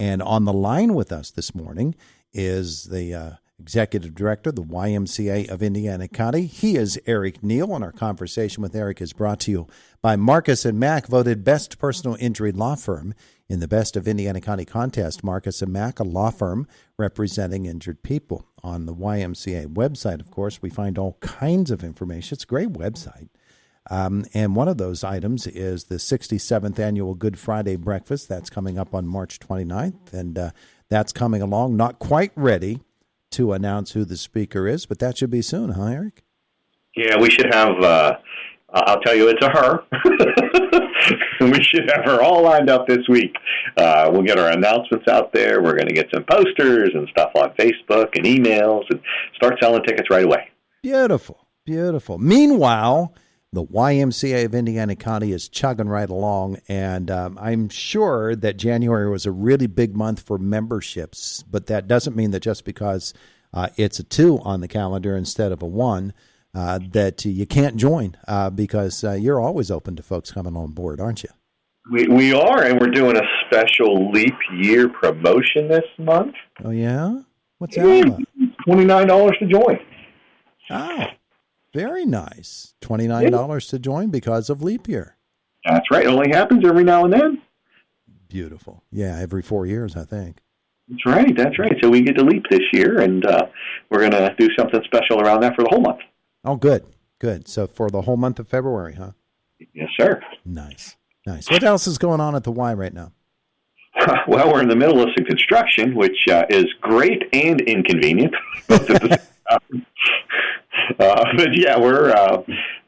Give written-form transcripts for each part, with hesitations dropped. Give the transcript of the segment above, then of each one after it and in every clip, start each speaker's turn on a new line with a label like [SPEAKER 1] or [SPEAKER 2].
[SPEAKER 1] And on the line with us this morning is the Executive Director, the YMCA of Indiana County. He is Eric Neal, and our conversation with Eric is brought to you by Marcus & Mack, voted Best Personal Injury Law Firm in the Best of Indiana County contest. Marcus & Mack, a law firm representing injured people. On the YMCA website, of course, we find all kinds of information. It's a great website. And one of those items is the 67th Annual Good Friday Breakfast. That's coming up on March 29th, and that's coming along. Not quite ready to announce who the speaker is, but that should be soon, huh, Eric?
[SPEAKER 2] Yeah, we should have, I'll tell you, it's a her. We should have her all lined up this week. We'll get our announcements out there. We're going to get some posters and stuff on Facebook and emails and start selling tickets right away.
[SPEAKER 1] Beautiful, beautiful. Meanwhile, the YMCA of Indiana County is chugging right along, and I'm sure that January was a really big month for memberships, but that doesn't mean that just because it's a 2 on the calendar instead of a 1, that you can't join because you're always open to folks coming on board, aren't you?
[SPEAKER 2] We are, and we're doing a special leap year promotion this month.
[SPEAKER 1] Oh, yeah? What's that about?
[SPEAKER 2] $29 to join.
[SPEAKER 1] Oh, very nice. $29 to join because of leap year.
[SPEAKER 2] That's right. It only happens every now and then.
[SPEAKER 1] Beautiful. Yeah, every 4 years, I think.
[SPEAKER 2] That's right. That's right. So we get to leap this year, and we're going to do something special around that for the whole month.
[SPEAKER 1] Oh, good. Good. So for the whole month of February, huh?
[SPEAKER 2] Yes, sir.
[SPEAKER 1] Nice. Nice. What else is going on at the Y right now?
[SPEAKER 2] Well, we're in the middle of some construction, which is great and inconvenient. But yeah,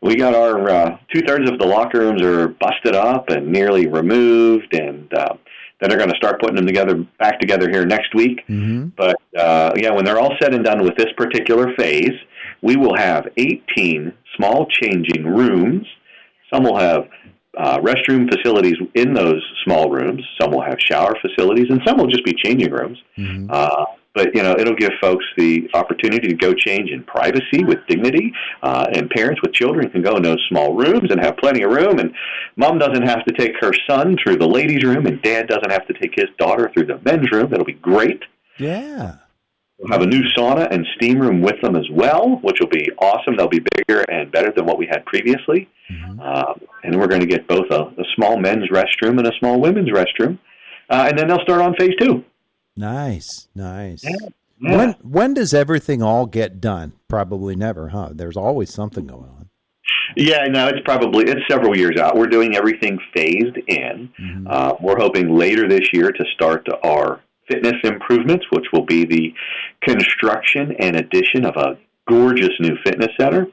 [SPEAKER 2] we got our 2/3 of the locker rooms are busted up and nearly removed, and then they're going to start putting them back together here next week. Mm-hmm. But yeah, when they're all said and done with this particular phase, we will have 18 small changing rooms. Some will have restroom facilities in those small rooms. Some will have shower facilities, and some will just be changing rooms. Mm-hmm. But, it'll give folks the opportunity to go change in privacy with dignity, and parents with children can go in those small rooms and have plenty of room, and mom doesn't have to take her son through the ladies' room, and dad doesn't have to take his daughter through the men's room. It'll be great.
[SPEAKER 1] Yeah.
[SPEAKER 2] We'll have a new sauna and steam room with them as well, which will be awesome. They'll be bigger and better than what we had previously. Mm-hmm. And we're going to get both a small men's restroom and a small women's restroom. And then they'll start on phase 2. Nice, nice.
[SPEAKER 1] Yeah. When does everything all get done? Probably never, huh? There's always something going on.
[SPEAKER 2] Yeah, no, it's several years out. We're doing everything phased in. Mm-hmm. We're hoping later this year to start our fitness improvements, which will be the construction and addition of a gorgeous new fitness center.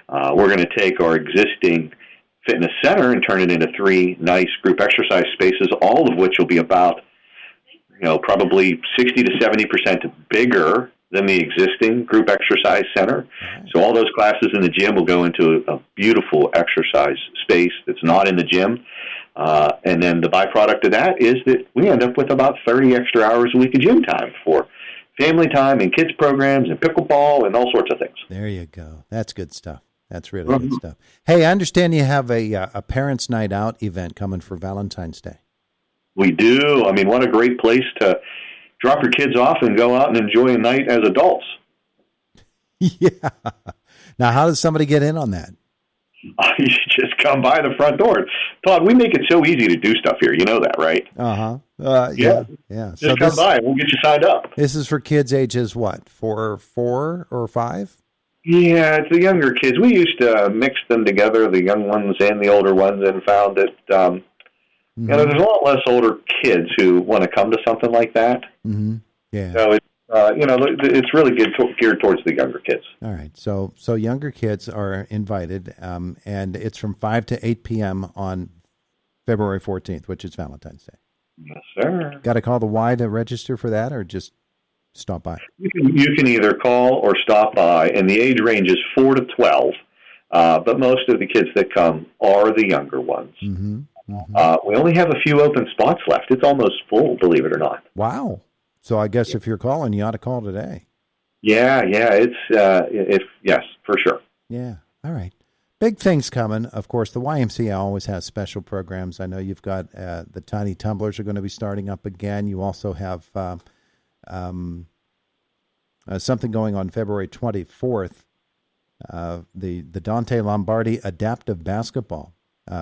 [SPEAKER 2] We're going to take our existing fitness center and turn it into 3 nice group exercise spaces, all of which will be about, probably 60 to 70% bigger than the existing group exercise center. So all those classes in the gym will go into a beautiful exercise space that's not in the gym. And then the byproduct of that is that we end up with about 30 extra hours a week of gym time for family time and kids programs and pickleball and all sorts of things.
[SPEAKER 1] There you go. That's good stuff. That's really good stuff. Hey, I understand you have a Parents' Night Out event coming for Valentine's Day.
[SPEAKER 2] We do. I mean, what a great place to drop your kids off and go out and enjoy a night as adults.
[SPEAKER 1] Yeah. Now, how does somebody get in on that?
[SPEAKER 2] You just come by the front door. Todd, we make it so easy to do stuff here. You know that, right?
[SPEAKER 1] Uh-huh. Yeah.
[SPEAKER 2] Just come by. We'll get you signed up.
[SPEAKER 1] This is for kids ages what? 4 or 5?
[SPEAKER 2] Yeah, it's the younger kids. We used to mix them together, the young ones and the older ones, and found that there's a lot less older kids who want to come to something like that. Mm-hmm. Yeah. So it's really geared towards the younger kids.
[SPEAKER 1] All right. So younger kids are invited, and it's from 5 to 8 p.m. on February 14th, which is Valentine's Day.
[SPEAKER 2] Yes, sir.
[SPEAKER 1] Got to call the Y to register for that, or just stop by?
[SPEAKER 2] You can either call or stop by, and the age range is 4 to 12, but most of the kids that come are the younger ones. Mm-hmm. Mm-hmm. We only have a few open spots left. It's almost full, believe it or not.
[SPEAKER 1] Wow. So I guess if you're calling, you ought to call today.
[SPEAKER 2] Yeah. Yes, for sure.
[SPEAKER 1] Yeah. All right. Big things coming. Of course, the YMCA always has special programs. I know you've got the Tiny Tumblers are going to be starting up again. You also have something going on February 24th. The Dante Lombardi Adaptive Basketball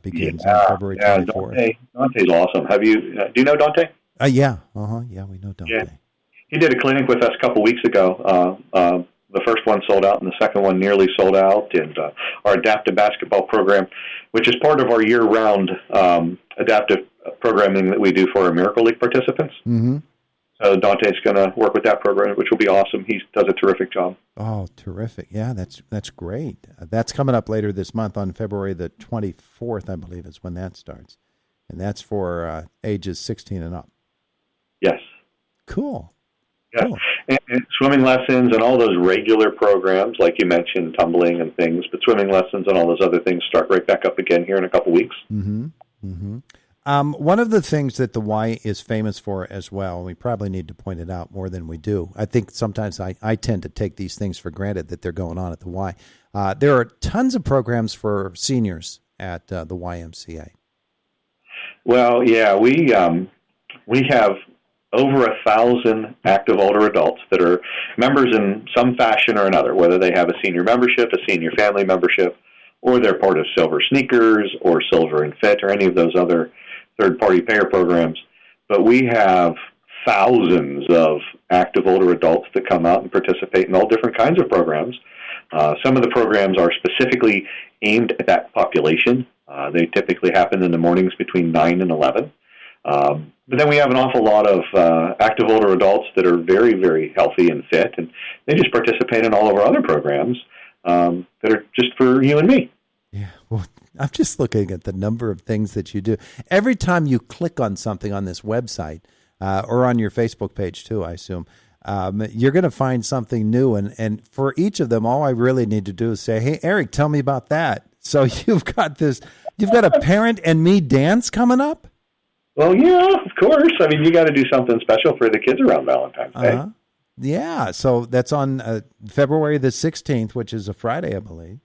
[SPEAKER 1] begins on February 24th.
[SPEAKER 2] Dante's awesome. Do you know Dante?
[SPEAKER 1] Yeah. Yeah, we know Dante.
[SPEAKER 2] Yeah. He did a clinic with us a couple weeks ago. The first one sold out, and the second one nearly sold out. And our adaptive basketball program, which is part of our year-round adaptive programming that we do for our Miracle League participants.
[SPEAKER 1] Mm-hmm.
[SPEAKER 2] So Dante's going to work with that program, which will be awesome. He does a terrific job.
[SPEAKER 1] Oh, terrific. Yeah, that's great. That's coming up later this month on February the 24th, I believe is when that starts. And that's for ages 16 and up.
[SPEAKER 2] Yes.
[SPEAKER 1] Cool.
[SPEAKER 2] Yeah.
[SPEAKER 1] Cool.
[SPEAKER 2] And swimming lessons and all those regular programs, like you mentioned, tumbling and things, but swimming lessons and all those other things start right back up again here in a couple weeks.
[SPEAKER 1] Mm-hmm. Mm-hmm. One of the things that the Y is famous for as well, and we probably need to point it out more than we do. I think sometimes I tend to take these things for granted that they're going on at the Y. There are tons of programs for seniors at the YMCA.
[SPEAKER 2] Well, yeah, we have over 1,000 active older adults that are members in some fashion or another, whether they have a senior membership, a senior family membership, or they're part of Silver Sneakers or Silver and Fit or any of those other third-party payer programs. But we have thousands of active older adults that come out and participate in all different kinds of programs. Some of the programs are specifically aimed at that population. They typically happen in the mornings between 9 and 11. But then we have an awful lot of active older adults that are very, very healthy and fit, and they just participate in all of our other programs that are just for you and me.
[SPEAKER 1] Yeah, well, I'm just looking at the number of things that you do. Every time you click on something on this website or on your Facebook page too, I assume, you're going to find something new. And for each of them, all I really need to do is say, hey, Eric, tell me about that. So you've got a Parent and Me dance coming up?
[SPEAKER 2] Well, yeah, of course. I mean, you got to do something special for the kids around Valentine's Day.
[SPEAKER 1] Yeah, so that's on February the 16th, which is a Friday, I believe.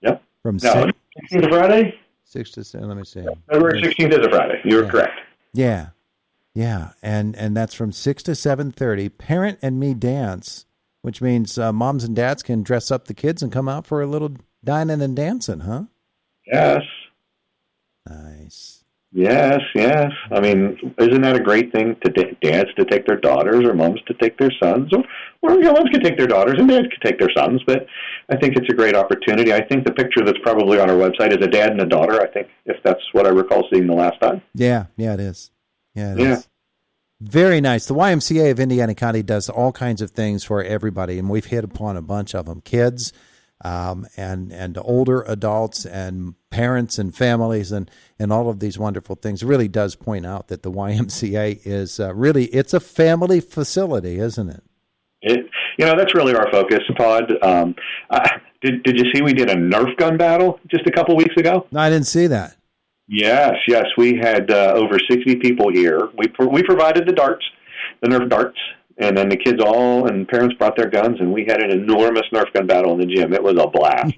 [SPEAKER 2] Yep.
[SPEAKER 1] From
[SPEAKER 2] 16th is a Friday?
[SPEAKER 1] 6 to 7, let me see.
[SPEAKER 2] February 16th is a Friday. You're correct.
[SPEAKER 1] Yeah. Yeah, and that's from 6 to 7:30. Parent and Me dance, which means moms and dads can dress up the kids and come out for a little dining and dancing, huh?
[SPEAKER 2] Yes.
[SPEAKER 1] Nice.
[SPEAKER 2] Yes. I mean, isn't that a great thing to dads to take their daughters or moms to take their sons? Or moms can take their daughters and dads can take their sons, but I think it's a great opportunity. I think the picture that's probably on our website is a dad and a daughter, I think, if that's what I recall seeing the last time.
[SPEAKER 1] Yeah, it is. Yeah, it is. Very nice. The YMCA of Indiana County does all kinds of things for everybody, and we've hit upon a bunch of them. Kids, and older adults and parents and families and all of these wonderful things. It really does point out that the YMCA is it's a family facility, isn't it?
[SPEAKER 2] That's really our focus, Todd. Did you see we did a Nerf gun battle just a couple weeks ago?
[SPEAKER 1] No, I didn't see that.
[SPEAKER 2] Yes. We had over 60 people here. We provided the Nerf darts. And then the kids and parents brought their guns, and we had an enormous Nerf gun battle in the gym. It was a blast.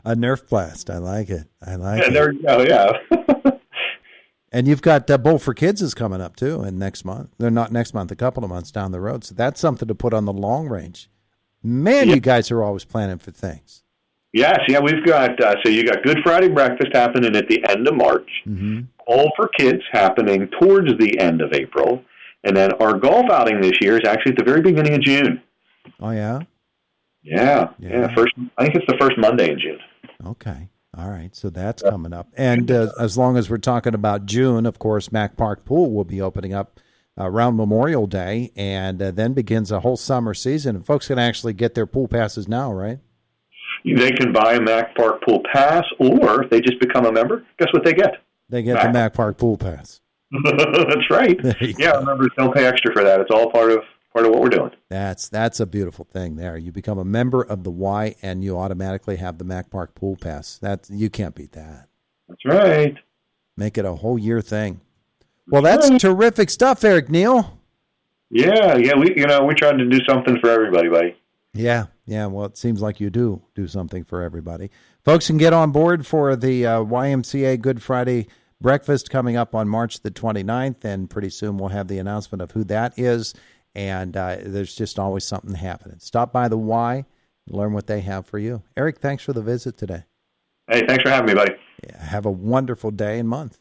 [SPEAKER 1] A Nerf blast. I like it.
[SPEAKER 2] There you go, yeah.
[SPEAKER 1] And you've got Bowl for Kids is coming up, too, and next month. They're not next month, a couple of months down the road. So that's something to put on the long range. Man, You guys are always planning for things.
[SPEAKER 2] Yes, we've got, so you got Good Friday breakfast happening at the end of March.
[SPEAKER 1] Mm-hmm.
[SPEAKER 2] Bowl for Kids happening towards the end of April. And then our golf outing this year is actually at the very beginning of June.
[SPEAKER 1] Oh, yeah?
[SPEAKER 2] Yeah. I think it's the first Monday in June.
[SPEAKER 1] Okay. All right. So that's coming up. And as long as we're talking about June, of course, Mack Park Pool will be opening up around Memorial Day, and then begins a whole summer season. And folks can actually get their pool passes now, right?
[SPEAKER 2] They can buy a Mack Park Pool Pass, or if they just become a member, guess what they get?
[SPEAKER 1] They get the Mack Park Pool Pass.
[SPEAKER 2] That's right. Members don't pay extra for that. It's all part of what we're doing.
[SPEAKER 1] That's a beautiful thing there. You become a member of the Y, and you automatically have the Mack Park Pool Pass. You can't beat that.
[SPEAKER 2] That's right.
[SPEAKER 1] Make it a whole year thing. Well, that's terrific stuff, Eric Neal.
[SPEAKER 2] Yeah. We tried to do something for everybody, buddy.
[SPEAKER 1] Yeah. Yeah, well, it seems like you do something for everybody. Folks can get on board for the YMCA Good Friday breakfast coming up on March the 29th, and pretty soon we'll have the announcement of who that is, and there's just always something happening. Stop by the Y, learn what they have for you. Eric, thanks for the visit today.
[SPEAKER 2] Hey, thanks for having me, buddy.
[SPEAKER 1] Yeah, have a wonderful day and month.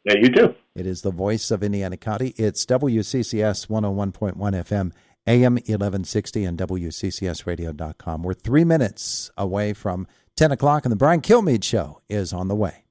[SPEAKER 2] Yeah, you too.
[SPEAKER 1] It is the voice of Indiana County. It's WCCS 101.1 FM, AM 1160, and WCCSradio.com. We're 3 minutes away from 10 o'clock, and the Brian Kilmeade Show is on the way.